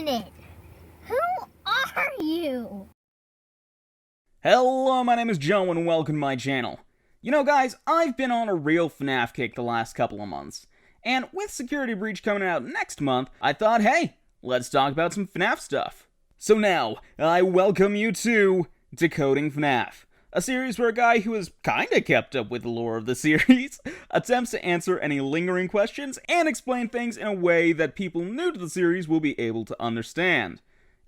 minute. Who are you? Hello, my name is Joe and welcome to my channel. You know guys, I've been on a real FNAF kick the last couple of months. And with Security Breach coming out next month, I thought, hey, let's talk about some FNAF stuff. So now, I welcome you to Decoding FNAF, a series where a guy who has kinda kept up with the lore of the series attempts to answer any lingering questions and explain things in a way that people new to the series will be able to understand.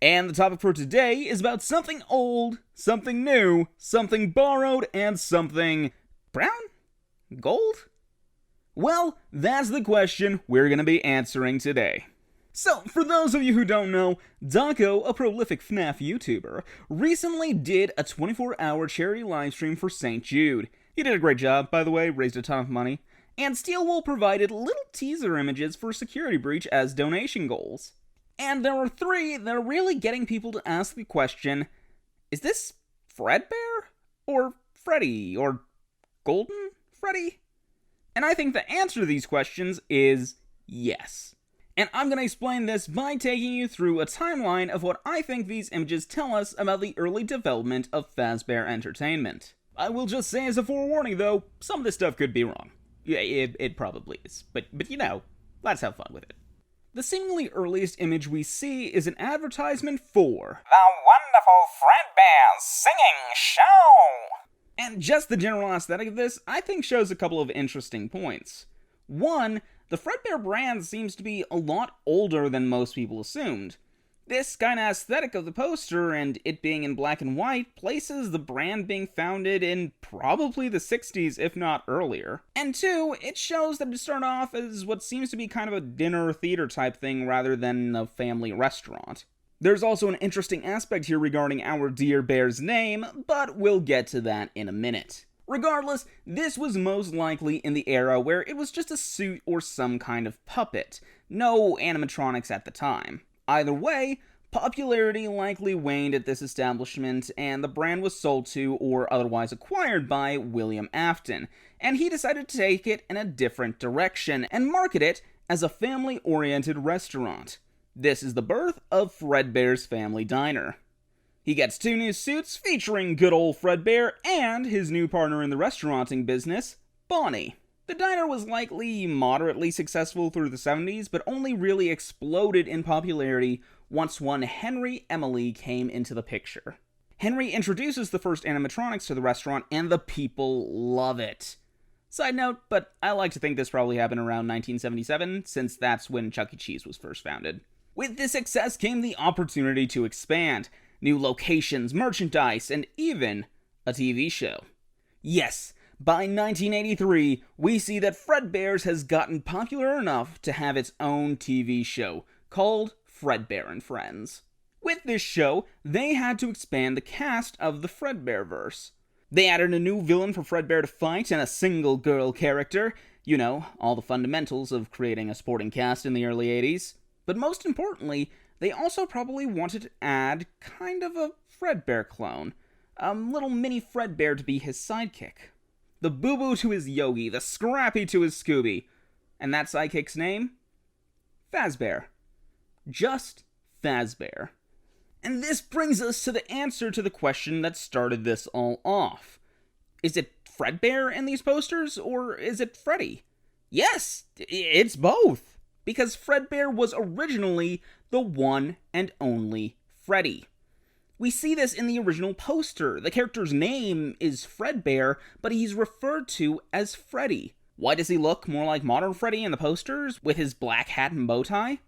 And the topic for today is about something old, something new, something borrowed, and something brown? Gold? Well, that's the question we're gonna be answering today. So, for those of you who don't know, Daco, a prolific FNAF YouTuber, recently did a 24-hour charity livestream for St. Jude. He did a great job, by the way, raised a ton of money, and Steelwool provided little teaser images for Security Breach as donation goals. And there are three that are really getting people to ask the question, is this Fredbear? Or Freddy? Or Golden Freddy? And I think the answer to these questions is yes. And I'm going to explain this by taking you through a timeline of what I think these images tell us about the early development of Fazbear Entertainment. I will just say as a forewarning though, some of this stuff could be wrong. Yeah, it probably is. But you know, let's have fun with it. The seemingly earliest image we see is an advertisement for the wonderful Fredbear Singing Show! And just the general aesthetic of this, I think shows a couple of interesting points. One, the Fredbear brand seems to be a lot older than most people assumed. This kind of aesthetic of the poster, and it being in black and white, places the brand being founded in probably the 60s, if not earlier. And two, it shows that it started off as what seems to be kind of a dinner theater type thing rather than a family restaurant. There's also an interesting aspect here regarding our dear bear's name, but we'll get to that in a minute. Regardless, this was most likely in the era where it was just a suit or some kind of puppet, no animatronics at the time. Either way, popularity likely waned at this establishment, and the brand was sold to or otherwise acquired by William Afton, and he decided to take it in a different direction and market it as a family-oriented restaurant. This is the birth of Fredbear's Family Diner. He gets two new suits featuring good old Fredbear and his new partner in the restauranting business, Bonnie. The diner was likely moderately successful through the 70s, but only really exploded in popularity once one Henry Emily came into the picture. Henry introduces the first animatronics to the restaurant, and the people love it. Side note, but I like to think this probably happened around 1977, since that's when Chuck E. Cheese was first founded. With this success came the opportunity to expand, new locations, merchandise, and even a TV show. Yes, by 1983, we see that Fredbear's has gotten popular enough to have its own TV show, called Fredbear and Friends. With this show, they had to expand the cast of the Fredbearverse. They added a new villain for Fredbear to fight and a single girl character. You know, all the fundamentals of creating a sporting cast in the early 80s. But most importantly, they also probably wanted to add kind of a Fredbear clone. A little mini Fredbear to be his sidekick. The Boo-Boo to his Yogi, the Scrappy to his Scooby. And that sidekick's name? Fazbear. Just Fazbear. And this brings us to the answer to the question that started this all off. Is it Fredbear in these posters, or is it Freddy? Yes, it's both. Because Fredbear was originally the one and only Freddy. We see this in the original poster. The character's name is Fredbear, but he's referred to as Freddy. Why does he look more like modern Freddy in the posters, with his black hat and bow tie?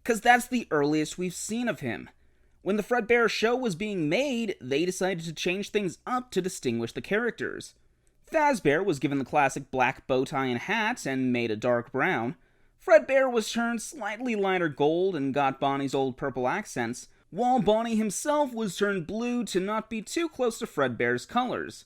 Because that's the earliest we've seen of him. When the Fredbear show was being made, they decided to change things up to distinguish the characters. Fazbear was given the classic black bow tie and hat and made a dark brown. Fredbear was turned slightly lighter gold and got Bonnie's old purple accents, while Bonnie himself was turned blue to not be too close to Fredbear's colors.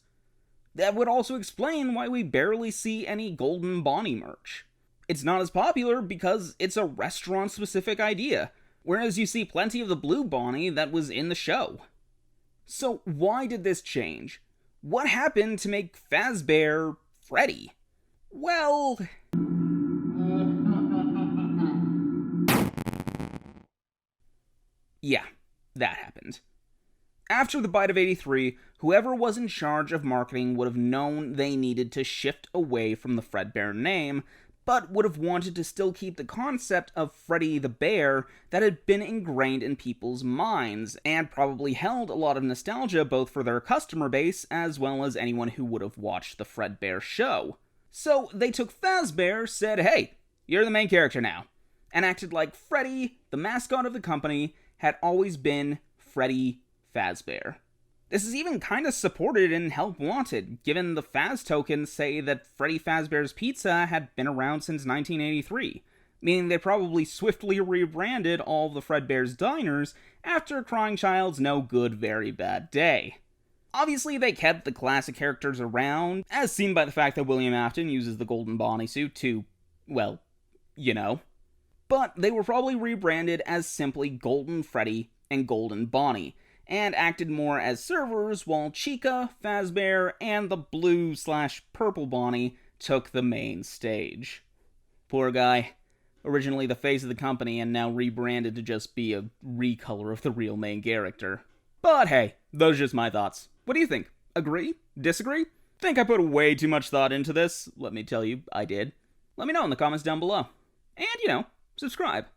That would also explain why we barely see any golden Bonnie merch. It's not as popular because it's a restaurant-specific idea, whereas you see plenty of the blue Bonnie that was in the show. So why did this change? What happened to make Fazbear Freddy? Well, Yeah, that happened. After the bite of 83, whoever was in charge of marketing would have known they needed to shift away from the Fredbear name, but would have wanted to still keep the concept of Freddy the Bear that had been ingrained in people's minds, and probably held a lot of nostalgia both for their customer base as well as anyone who would have watched the Fredbear show. So they took Fazbear, said, hey, you're the main character now, and acted like Freddy, the mascot of the company, had always been Freddy Fazbear. This is even kind of supported in Help Wanted, given the Faz tokens say that Freddy Fazbear's Pizza had been around since 1983, meaning they probably swiftly rebranded all the Fredbear's diners after Crying Child's No Good Very Bad Day. Obviously, they kept the classic characters around, as seen by the fact that William Afton uses the Golden Bonnie suit to, well, you know. But they were probably rebranded as simply Golden Freddy and Golden Bonnie, and acted more as servers while Chica, Fazbear, and the blue/purple Bonnie took the main stage. Poor guy. Originally the face of the company and now rebranded to just be a recolor of the real main character. But hey, those are just my thoughts. What do you think? Agree? Disagree? Think I put way too much thought into this? Let me tell you, I did. Let me know in the comments down below. And, subscribe.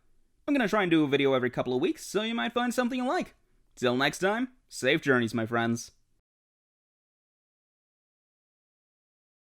I'm gonna try and do a video every couple of weeks, so you might find something you like. Till next time, safe journeys, my friends.